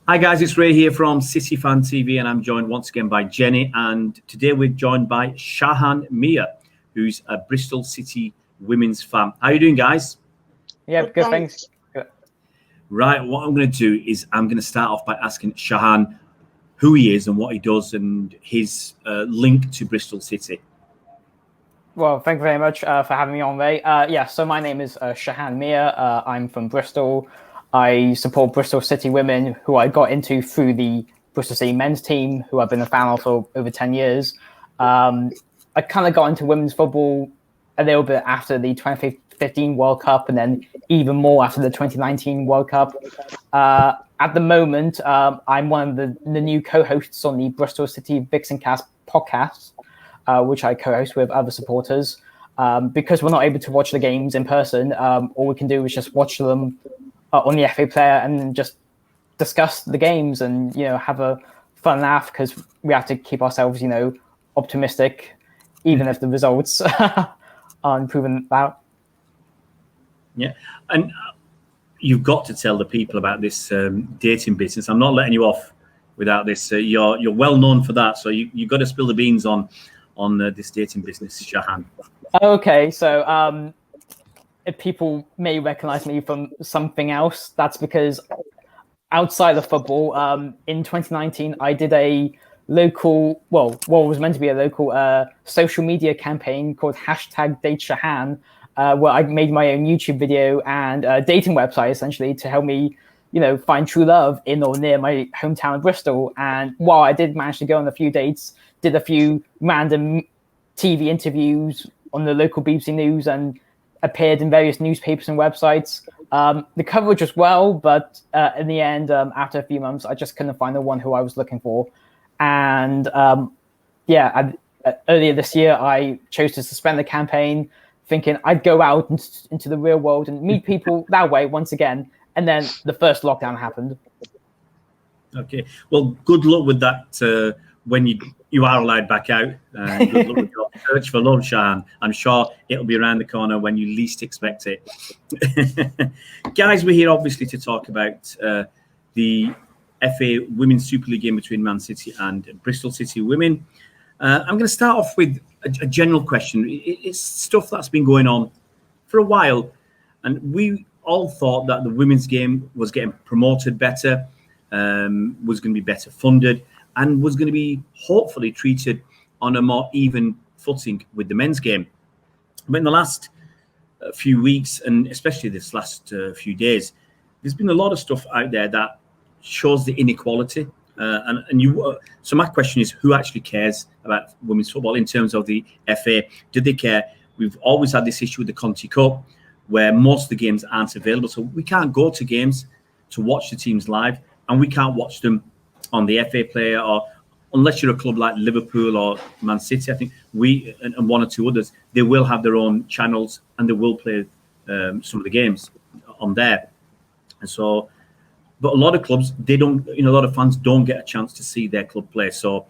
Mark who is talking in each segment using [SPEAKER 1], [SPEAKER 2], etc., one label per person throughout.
[SPEAKER 1] Hi guys, it's Ray here from City Fan TV, and I'm joined once again by Jenny. And today we're joined by Shahan Mia, who's a Bristol City Women's fan. How are you doing, guys?
[SPEAKER 2] Yeah, good. Thanks. Good.
[SPEAKER 1] Right, what I'm going to do is I'm going to start off by asking Shahan who he is and what he does and his link to Bristol City.
[SPEAKER 2] Well, thank you very much for having me on, Ray. So my name is Shahan Mia. I'm from Bristol. I support Bristol City Women, who I got into through the Bristol City men's team, who I've been a fan of for over 10 years. I kind of got into women's football a little bit after the 2015 World Cup, and then even more after the 2019 World Cup. At the moment, I'm one of the new co-hosts on the Bristol City Vixen Cast podcast, which I co-host with other supporters. Because we're not able to watch the games in person, all we can do is just watch them on the FA Player and just discuss the games and have a fun laugh, because we have to keep ourselves optimistic, even if the results aren't proven out.
[SPEAKER 1] Yeah, and you've got to tell the people about this dating business. I'm not letting you off without this. You're well known for that, so you've got to spill the beans on this dating business, Shahan.
[SPEAKER 2] Okay, so if people may recognize me from something else, that's because outside of football, in 2019, I did a local, what was meant to be a local social media campaign called #DateShahan, where I made my own YouTube video and a dating website, essentially, to help me, find true love in or near my hometown of Bristol. And while I did manage to go on a few dates, did a few random TV interviews on the local BBC News and appeared in various newspapers and websites. The coverage was well, but in the end, after a few months, I just couldn't find the one who I was looking for. And earlier this year, I chose to suspend the campaign, thinking I'd go out into the real world and meet people that way once again. And then the first lockdown happened.
[SPEAKER 1] Okay, well, good luck with that when you are allowed back out. Good luck with your search for love, Shahan. I'm sure it'll be around the corner when you least expect it. Guys, we're here obviously to talk about the FA Women's Super League game between Man City and Bristol City Women. I'm going to start off with a general question. It's stuff that's been going on for a while, and we all thought that the women's game was getting promoted better, was going to be better funded, and was going to be hopefully treated on a more even footing with the men's game. But in the last few weeks, and especially this last few days, there's been a lot of stuff out there that shows the inequality. So my question is, who actually cares about women's football in terms of the FA? Do they care? We've always had this issue with the Conti Cup, where most of the games aren't available. So we can't go to games to watch the teams live, and we can't watch them on the FA Player, or unless you're a club like Liverpool or Man City, I think we and one or two others, they will have their own channels and they will play some of the games on there. And so, but a lot of clubs, they don't, a lot of fans don't get a chance to see their club play. So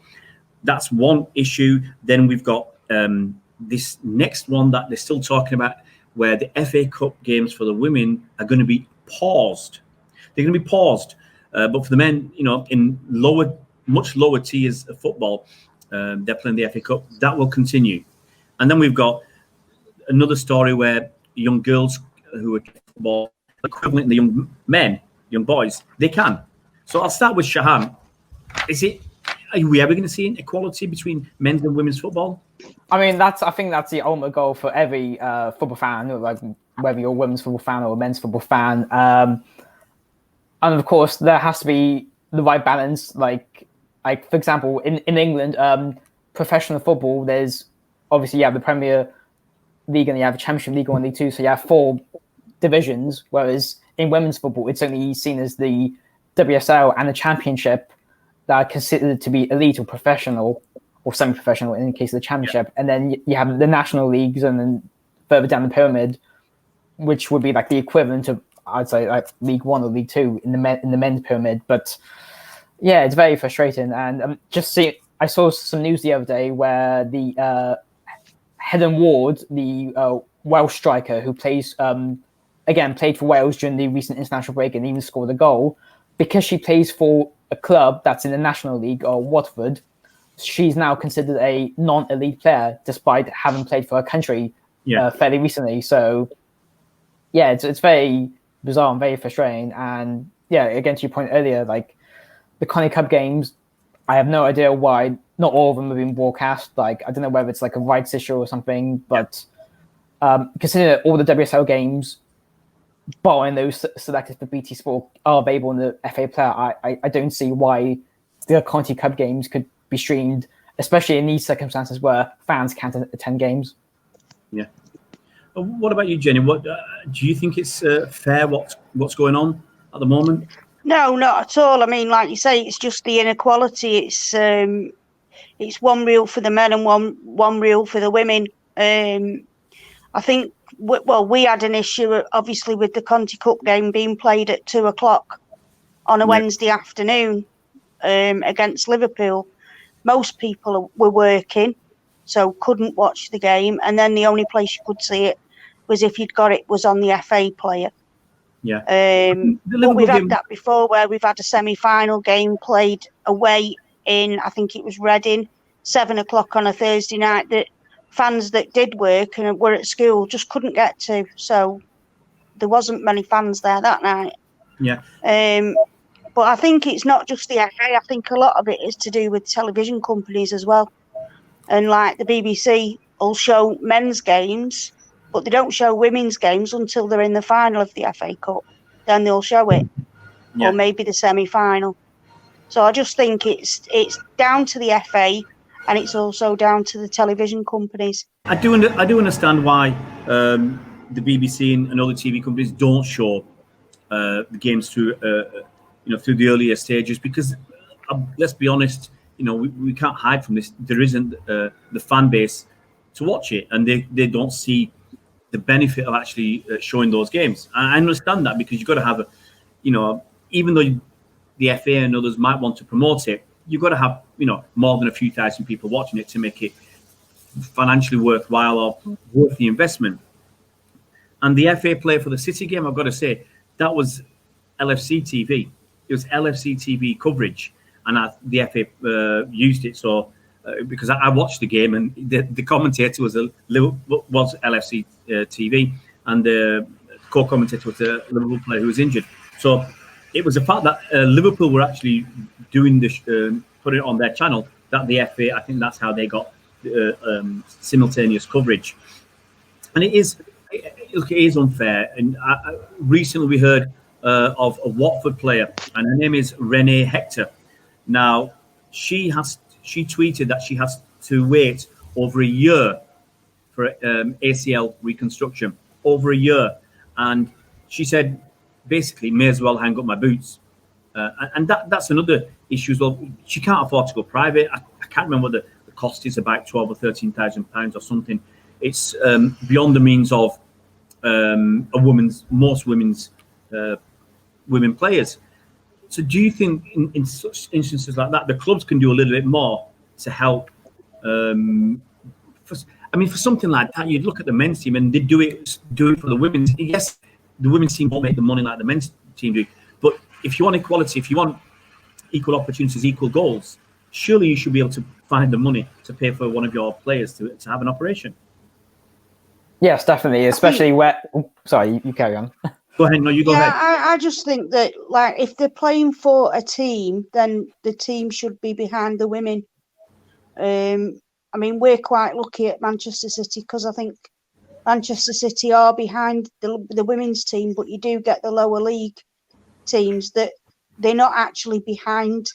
[SPEAKER 1] that's one issue. Then we've got this next one that they're still talking about, where the FA Cup games for the women are going to be paused. They're going to be paused. But for the men, in much lower tiers of football, they're playing the FA Cup. That will continue. And then we've got another story where young girls who are football equivalent to young men, young boys, they can. So I'll start with Shahan. Are we ever going to see an equality between men's and women's football?
[SPEAKER 2] I mean, I think that's the ultimate goal for every football fan, like whether you're a women's football fan or a men's football fan. And of course, there has to be the right balance. Like for example, in England, professional football, there's obviously you have the Premier League and you have the Championship League 1, League 2, so you have 4 divisions. Whereas in women's football, it's only seen as the WSL and the Championship that are considered to be elite or professional or semi-professional in the case of the Championship. Yeah. And then you have the national leagues, and then further down the pyramid, which would be like the equivalent of, I'd say, like League 1 or League 2 in the men's pyramid. But yeah, it's very frustrating. And I saw some news the other day where the Helen Ward, the Welsh striker who played for Wales during the recent international break and even scored a goal, because she plays for a club that's in the National League or Watford, she's now considered a non-elite player despite having played for her country fairly recently. So, yeah, it's very bizarre and very frustrating. And yeah, again, to your point earlier, like the Connie Cup games, I have no idea why not all of them have been broadcast. Like, I don't know whether it's like a rights issue or something, but considering all the WSL games, barring those selected for BT Sport, are available in the FA Player, I don't see why the Conti Cup games could be streamed, especially in these circumstances where fans can't attend games.
[SPEAKER 1] Yeah. What about you, Jenny? What do you think it's fair? What's going on at the moment?
[SPEAKER 3] No, not at all. I mean, like you say, it's just the inequality. It's one rule for the men and one rule for the women. I think we had an issue obviously with the Conti Cup game being played at 2:00 on a Wednesday afternoon against Liverpool. Most people were working, so couldn't watch the game, and then the only place you could see it was if you'd got it was on the FA Player.
[SPEAKER 1] Yeah.
[SPEAKER 3] But we've had that before, where we've had a semi-final game played away in, I think it was Reading, 7:00 on a Thursday night, that fans that did work and were at school just couldn't get to. So there wasn't many fans there that night.
[SPEAKER 1] Yeah.
[SPEAKER 3] But I think it's not just the FA. I think a lot of it is to do with television companies as well. And like the BBC will show men's games, but they don't show women's games until they're in the final of the FA Cup. Then they'll show it, or maybe the semi-final. So I just think it's down to the FA, and it's also down to the television companies.
[SPEAKER 1] I do understand why the BBC and other TV companies don't show the games through through the earlier stages, because let's be honest, we can't hide from this. There isn't the fan base to watch it, and they don't see the benefit of actually showing those games. I understand that, because you've got to have even though the FA and others might want to promote it, you've got to have more than a few thousand people watching it to make it financially worthwhile or worth the investment. And the FA Player for the City game, I've got to say, that was LFC TV. It was LFC TV coverage, and the FA used it. So because I watched the game, and the commentator was LFC TV, and the co-commentator was a Liverpool player who was injured. So it was the fact that Liverpool were actually doing this, putting it on their channel, that the FA, I think that's how they got simultaneous coverage. And it is unfair. And recently we heard of a Watford player, and her name is Renee Hector. Now, she tweeted that she has to wait over a year for ACL reconstruction, over a year. And she said, basically, may as well hang up my boots. And that's another issue as well. She can't afford to go private. I can't remember what the cost is, about £12,000 or £13,000 or something. It's beyond the means of most women's women players. So do you think in such instances like that, the clubs can do a little bit more to help? For something like that, you'd look at the men's team and they do it for the women's. Yes, the women's team won't make the money like the men's team do, but if you want equality, if you want equal opportunities, equal goals, surely you should be able to find the money to pay for one of your players to have an operation.
[SPEAKER 2] Yes, definitely, especially where... Sorry, you carry on.
[SPEAKER 1] Go ahead. No, you go ahead.
[SPEAKER 3] I just think that, like, if they're playing for a team, then the team should be behind the women. We're quite lucky at Manchester City, because I think Manchester City are behind the women's team, but you do get the lower league teams that they're not actually behind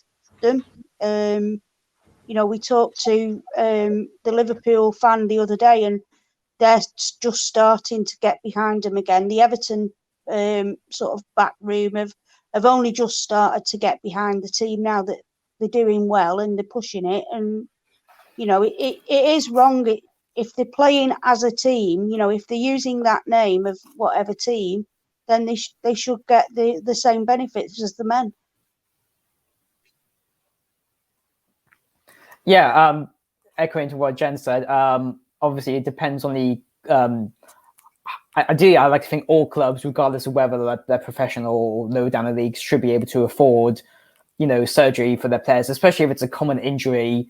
[SPEAKER 3] them. We talked to the Liverpool fan the other day, and they're just starting to get behind them again. The Everton sort of back room have only just started to get behind the team now that they're doing well and they're pushing it. And it is wrong if they're playing as a team. If they're using that name of whatever team, then they should get the same benefits as the men.
[SPEAKER 2] Yeah, echoing to what Jen said, obviously it depends on the ideally, I like to think all clubs, regardless of whether they're professional or low down the leagues, should be able to afford, surgery for their players, especially if it's a common injury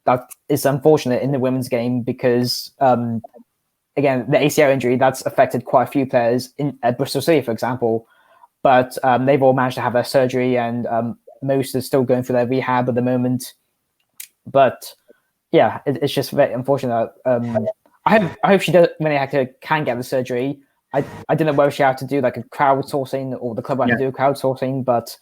[SPEAKER 2] that is unfortunate in the women's game because, again, the ACL injury, that's affected quite a few players at Bristol City, for example. But they've all managed to have their surgery, and most are still going through their rehab at the moment. But yeah, it's just very unfortunate. I hope she does when can get the surgery. I don't know whether she had to do like a crowdsourcing or the club had to do a crowdsourcing, but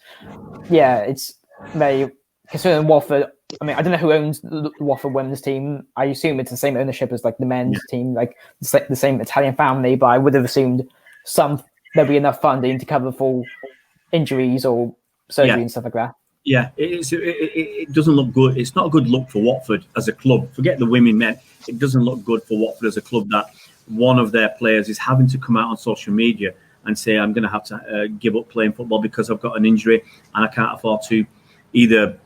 [SPEAKER 2] yeah, it's very concerning. Watford. I mean, I don't know who owns the Watford women's team. I assume it's the same ownership as like the men's team, like the same Italian family. But I would have assumed there'll be enough funding to cover full injuries or surgery and stuff like that.
[SPEAKER 1] Yeah, it doesn't look good. It's not a good look for Watford as a club. Forget the women, men. It doesn't look good for Watford as a club that one of their players is having to come out on social media and say, I'm going to have to give up playing football because I've got an injury and I can't afford to either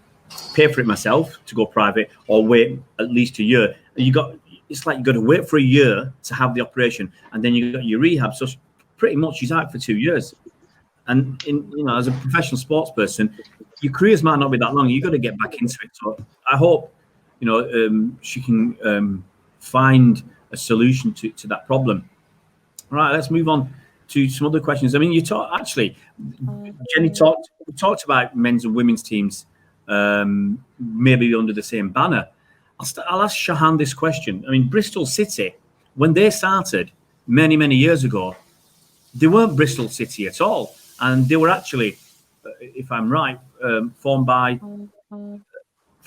[SPEAKER 1] pay for it myself to go private or wait at least a year. It's like you got to wait for a year to have the operation, and then you got your rehab. So pretty much she's out for 2 years. And as a professional sports person, your careers might not be that long. You got to get back into it. So I hope she can find a solution to that problem. All right, let's move on to some other questions. I mean, Jenny talked about men's and women's teams maybe under the same banner. I'll ask Shahan this question. I mean, Bristol City, when they started many, many years ago, they weren't Bristol City at all. And they were actually, if I'm right, formed by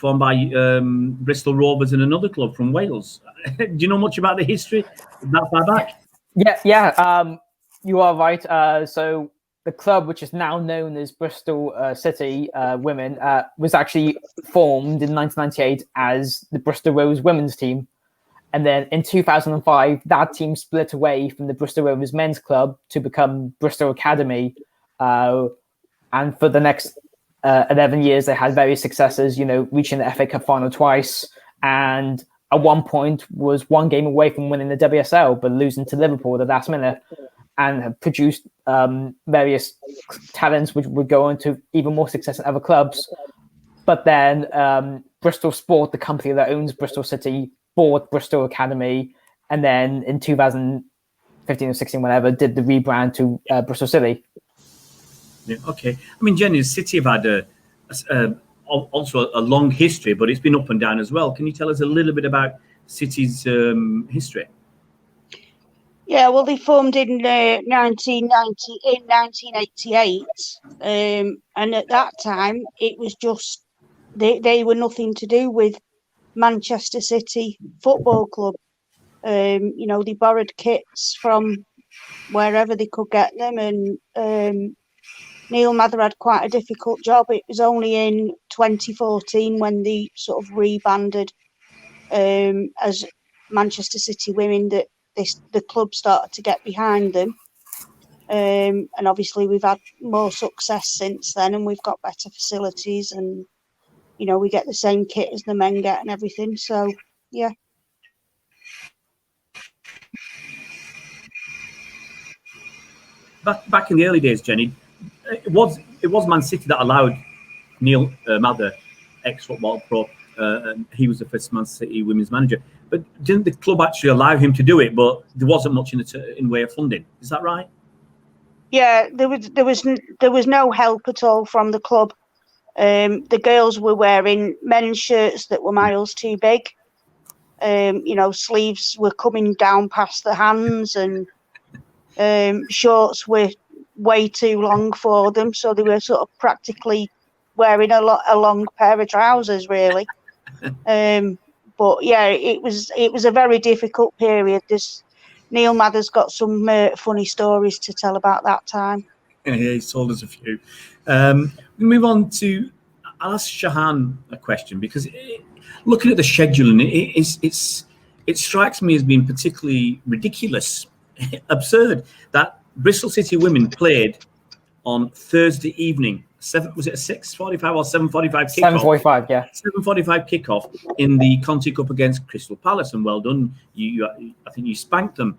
[SPEAKER 1] Bristol Rovers and another club from Wales. Do you know much about the history that far back?
[SPEAKER 2] Yeah. You are right. So the club, which is now known as Bristol City Women, was actually formed in 1998 as the Bristol Rovers women's team. And then in 2005, that team split away from the Bristol Rovers men's club to become Bristol Academy. And for the next 11 years, they had various successes, reaching the FA Cup final twice. And at one point was one game away from winning the WSL, but losing to Liverpool at the last minute, and have produced various talents which would go on to even more success in other clubs. But then Bristol Sport, the company that owns Bristol City, bought Bristol Academy, and then in 2015 or 16, whatever, did the rebrand to Bristol City.
[SPEAKER 1] Yeah, okay. I mean, Jenny, the City have had also a long history, but it's been up and down as well. Can you tell us a little bit about City's history?
[SPEAKER 3] Yeah, well, they formed in 1988, and at that time it was just they were nothing to do with Manchester City Football Club. They borrowed kits from wherever they could get them, and Neil Mather had quite a difficult job. It was only in 2014 when they sort of rebanded as Manchester City Women that the club started to get behind them. And obviously we've had more success since then, and we've got better facilities, and we get the same kit as the men get and everything. So yeah.
[SPEAKER 1] Back in the early days, Jenny, it was Man City that allowed Neil Mather, ex-football pro, he was the first Man City women's manager. But didn't the club actually allow him to do it? But there wasn't much in way of funding. Is that right?
[SPEAKER 3] Yeah, there was no help at all from the club. The girls were wearing men's shirts that were miles too big. Sleeves were coming down past the hands, and shorts were way too long for them. So they were sort of practically wearing a long pair of trousers, really. But yeah, it was a very difficult period. Neil Mather's got some funny stories to tell about that time.
[SPEAKER 1] Yeah, he's told us a few. We move on to. I'll ask Shahan a question, because looking at the scheduling, it strikes me as being particularly ridiculous, absurd, that Bristol City Women played on Thursday evening. Was it a 6:45 or 7:45 kickoff?
[SPEAKER 2] 7:45, yeah.
[SPEAKER 1] 7:45 kickoff in the Conti Cup against Crystal Palace, and well done. I think you spanked them.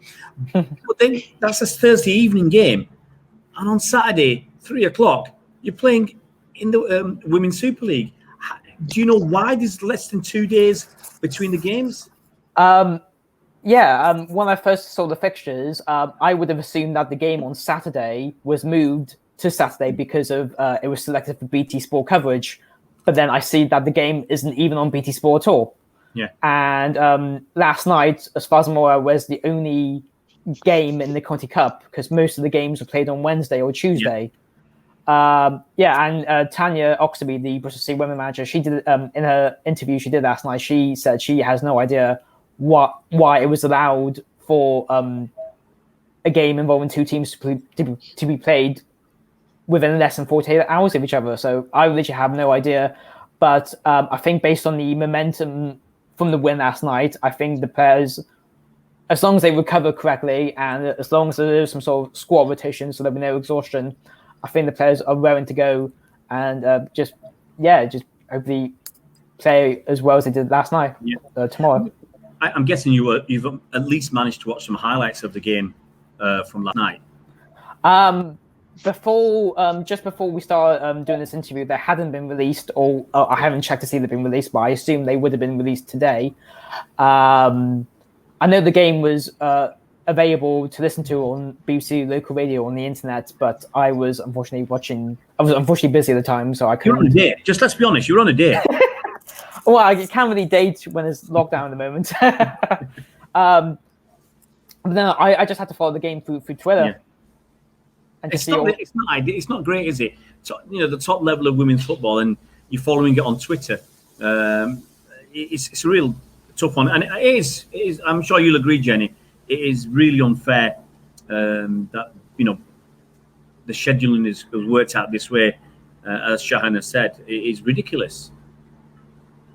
[SPEAKER 1] But then that's a Thursday evening game, and on Saturday 3:00 you're playing in the Women's Super League. Do you know why there's less than 2 days between the games?
[SPEAKER 2] When I first saw the fixtures, I would have assumed that the game on Saturday was moved to Saturday because of it was selected for BT Sport coverage. But then I see that the game isn't even on BT Sport at all.
[SPEAKER 1] Yeah.
[SPEAKER 2] And last night, as far as I'm aware, was the only game in the Conti Cup because most of the games were played on Wednesday or Tuesday. And Tanya Oxtoby, the Bristol City Women manager, she did in her interview she did last night. She said she has no idea why it was allowed for a game involving two teams to be played within less than 48 hours of each other. So I literally have no idea. But I think based on the momentum from the win last night, I think the players, as long as they recover correctly and as long as there is some sort of squad rotation so there'll be no exhaustion, I think the players are raring to go and just hopefully play as well as they did last night, tomorrow.
[SPEAKER 1] I'm guessing you've at least managed to watch some highlights of the game from last night.
[SPEAKER 2] Just before we started doing this interview, they hadn't been released, or I haven't checked to see they've been released, but I assume they would have been released today. I know the game was available to listen to on BBC local radio on the internet, but I was unfortunately busy at the time, so I couldn't.
[SPEAKER 1] You're on a date. Just let's be honest, you're on a date.
[SPEAKER 2] Well, I can't really date when there's lockdown at the moment. But then I just had to follow the game through Twitter.
[SPEAKER 1] Yeah. It's not great, is it? So, the top level of women's football, and you're following it on Twitter. It's a real tough one, and it is. I'm sure you'll agree, Jenny. It is really unfair that the scheduling is worked out this way. As Shahan has said, it is ridiculous.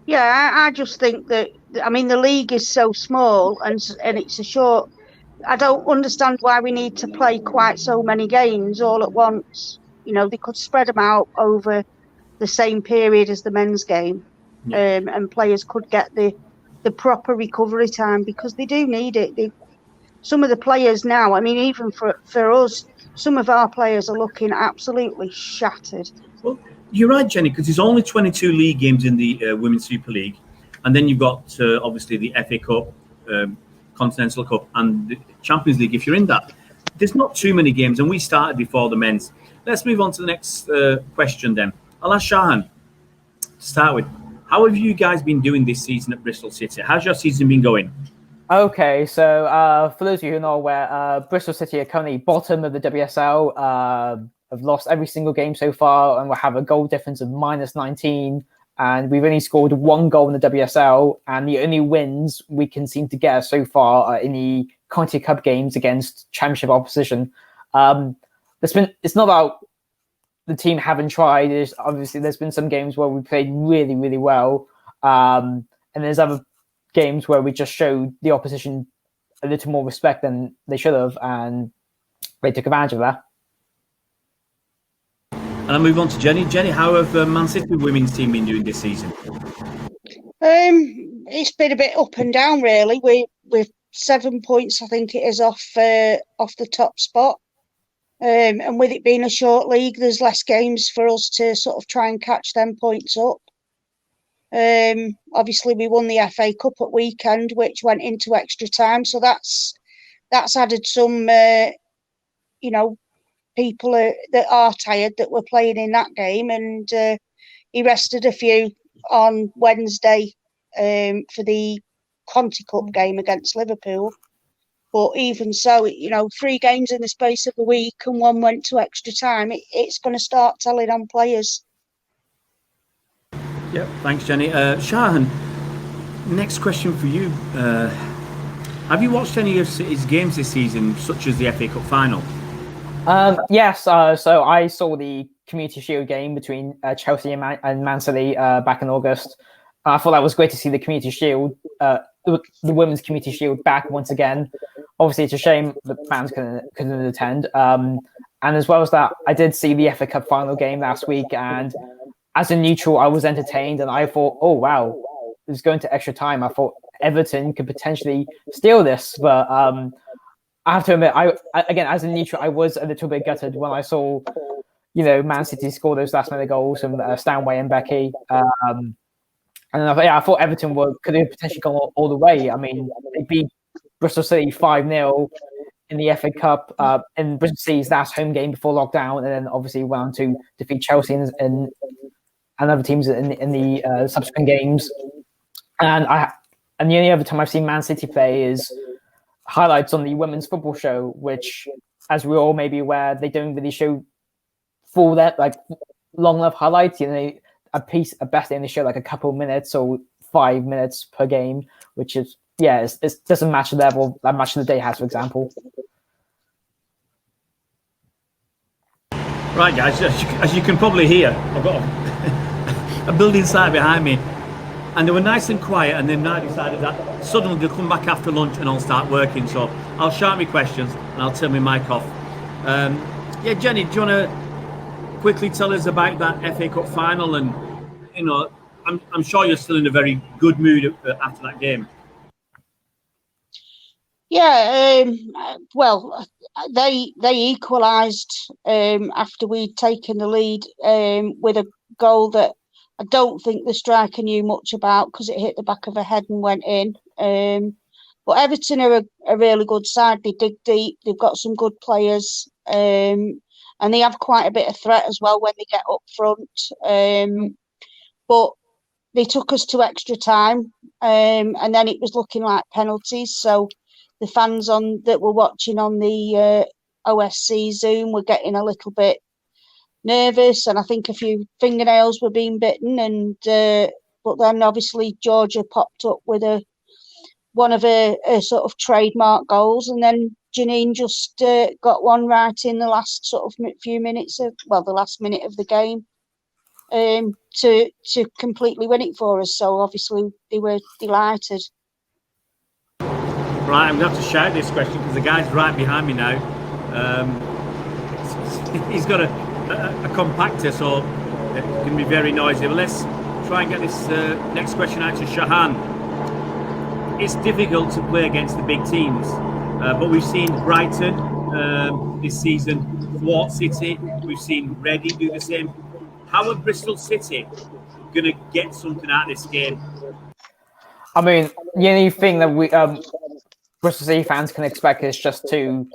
[SPEAKER 3] Yeah, I just think that the league is so small and it's a short. I don't understand why we need to play quite so many games all at once. They could spread them out over the same period as the men's game, and players could get the proper recovery time because they do need it. Some of the players now, even for us, some of our players are looking absolutely shattered.
[SPEAKER 1] Well, you're right, Jenny, because there's only 22 league games in the Women's Super League, and then you've got obviously the FA Cup, Continental Cup, and the Champions League. If you're in that, there's not too many games, and we started before the men's. Let's move on to the next question then. I'll ask Shahan to start with. How have you guys been doing this season at Bristol City? How's your season been going?
[SPEAKER 2] Okay, so for those of you who are not aware, Bristol City are currently bottom of the WSL. Have lost every single game so far, and we have a goal difference of -19. And we've only scored one goal in the WSL, and the only wins we can seem to get so far are in the Conti Cup games against Championship opposition. It's not about the team haven't tried. There's been some games where we played really, really well, and there's other games where we just showed the opposition a little more respect than they should have, and they took advantage of that.
[SPEAKER 1] And I'll move on to Jenny. Jenny, how have Man City women's team been doing this season?
[SPEAKER 3] It's been a bit up and down, really. We're 7 points, I think it is, off the top spot. And with it being a short league, there's less games for us to sort of try and catch them points up. Obviously, we won the FA Cup at weekend, which went into extra time, so that's added some, people that are tired that were playing in that game, and he rested a few on Wednesday for the Conti Cup game against Liverpool. But even so, 3 games in the space of a week and one went to extra time. It's going to start telling on players.
[SPEAKER 1] Yep, thanks, Jenny. Shahan, next question for you. Have you watched any of City's games this season, such as the FA Cup final?
[SPEAKER 2] Yes, so I saw the Community Shield game between Chelsea and Man City back in August. I thought that was great to see the Community Shield, the Women's Community Shield back once again. Obviously, it's a shame that fans couldn't attend. And as well as that, I did see the FA Cup final game last week, and as a neutral, I was entertained, and I thought, oh wow, it's going to extra time. I thought Everton could potentially steal this, but I have to admit, again, as a neutral, I was a little bit gutted when I saw, Man City score those last-minute goals from Stanway and Becky. And I thought Everton could have potentially gone all the way. I mean, they beat Bristol City 5-0 in the FA Cup in Bristol City's last home game before lockdown, and then obviously went on to defeat Chelsea and other teams in the subsequent games. And the only other time I've seen Man City play is highlights on the women's football show, which, as we all may be aware, they don't really show full long enough highlights. A best they only show like a couple minutes or 5 minutes per game, which is it doesn't match the level that Match of the Day has, for example.
[SPEAKER 1] Right, guys, as you can probably hear, I've got a building site behind me, and they were nice and quiet, and then I decided that suddenly they'll come back after lunch and I'll start working. So I'll shout my questions and I'll turn my mic off. Jenny, do you want to quickly tell us about that FA Cup final? And I'm sure you're still in a very good mood after that game.
[SPEAKER 3] Yeah, well, they equalised after we'd taken the lead with a goal that I don't think the striker knew much about because it hit the back of her head and went in. But Everton are a really good side. They dig deep. They've got some good players, and they have quite a bit of threat as well when they get up front. But they took us to extra time, and then it was looking like penalties. So the fans that were watching on the OSC Zoom were getting a little bit nervous, and I think a few fingernails were being bitten. And but then obviously Georgia popped up with one of her sort of trademark goals, and then Janine just got one right in the last sort of few minutes the last minute of the game to completely win it for us. So obviously they were delighted.
[SPEAKER 1] Right, I'm going to have to shout this question because the guy's right behind me now. He's got a compactor, so it can be very noisy. But let's try and get this next question out to Shahan. It's difficult to play against the big teams, but we've seen Brighton this season thwart City. We've seen Reading do the same. How are Bristol City going to get something out of this game?
[SPEAKER 2] I mean, the only thing that we Bristol City fans can expect is just to,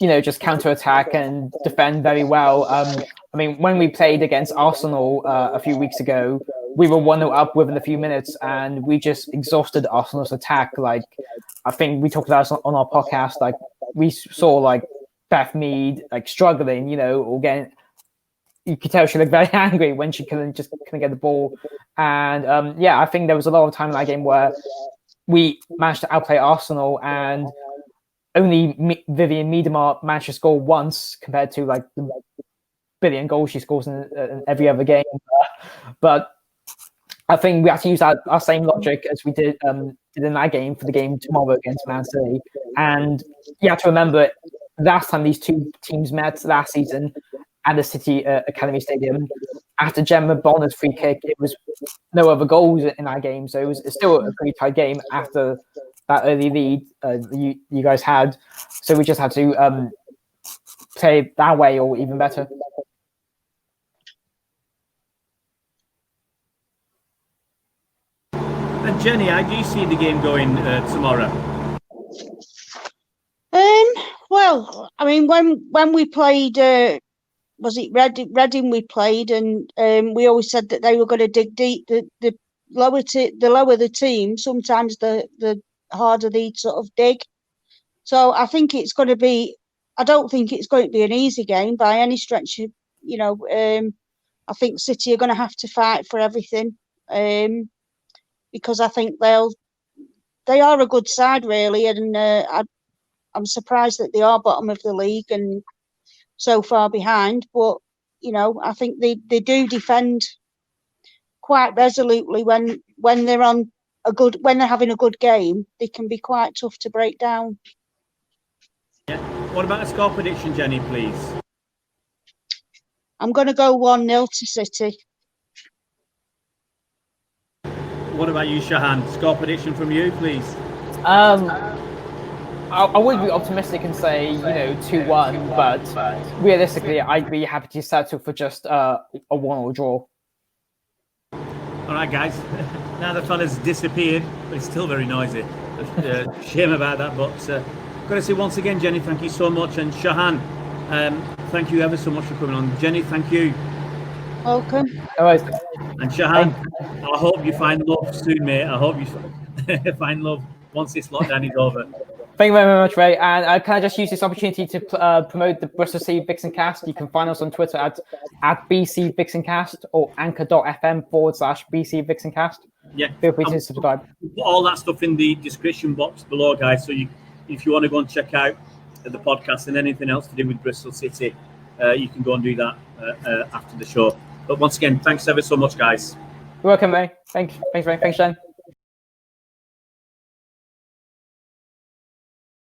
[SPEAKER 2] just counter-attack and defend very well. I mean, when we played against Arsenal a few weeks ago, we were 1-0 up within a few minutes, and we just exhausted Arsenal's attack. Like, I think we talked about it on our podcast. Like, we saw Beth Mead struggling, or getting. You could tell she looked very angry when she couldn't get the ball, and I think there was a lot of time in that game where we managed to outplay Arsenal, and only Vivian Miedema managed to score once compared to the billion goals she scores in every other game. But I think we have to use our same logic as we did in that game for the game tomorrow against Man City. And you have to remember, last time these two teams met last season at the City Academy Stadium, after Gemma Bonner's free kick, it was no other goals in that game. So it's still a pretty tight game after that early lead you guys had. So we just had to play that way or even better.
[SPEAKER 1] And Jenny, how do you see the game going tomorrow?
[SPEAKER 3] Well, I mean, when we played, was it Reading we played, and we always said that they were going to dig deep. The lower the team, sometimes the harder they sort of dig. So I think it's going to be. I don't think it's going to be an easy game by any stretch. I think City are going to have to fight for everything, because I think they are a good side really, and I'm surprised that they are bottom of the league and so far behind. But I think they do defend quite resolutely when they're having a good game. They can be quite tough to break down.
[SPEAKER 1] Yeah. What about a score prediction, Jenny, please?
[SPEAKER 3] I'm going to go 1-0 to City.
[SPEAKER 1] What about you, Shahan? Score prediction from you, please.
[SPEAKER 2] I would be optimistic and say 2-1, but realistically, I'd be happy to settle for just a 1-1 draw.
[SPEAKER 1] All right, guys. Now the fella's disappeared, but it's still very noisy. Shame about that, but got to say once again, Jenny, thank you so much, and Shahan, thank you ever so much for coming on. Jenny, thank you.
[SPEAKER 3] Welcome.
[SPEAKER 2] All right.
[SPEAKER 1] And Shahan, I hope you find love soon, mate. I hope you find love once this lockdown is over.
[SPEAKER 2] Thank you very much, Ray. And can I just use this opportunity to promote the Bristol City Vixen Cast? You can find us on Twitter at BC Vixen Cast or anchor.fm/BC Vixen Cast.
[SPEAKER 1] Yeah.
[SPEAKER 2] Feel free to subscribe.
[SPEAKER 1] Put all that stuff in the description box below, guys. So if you want to go and check out the podcast and anything else to do with Bristol City, you can go and do that after the show. But once again, thanks ever so much, guys.
[SPEAKER 2] You're welcome, Ray. Thanks, Ray. Thanks, Jen.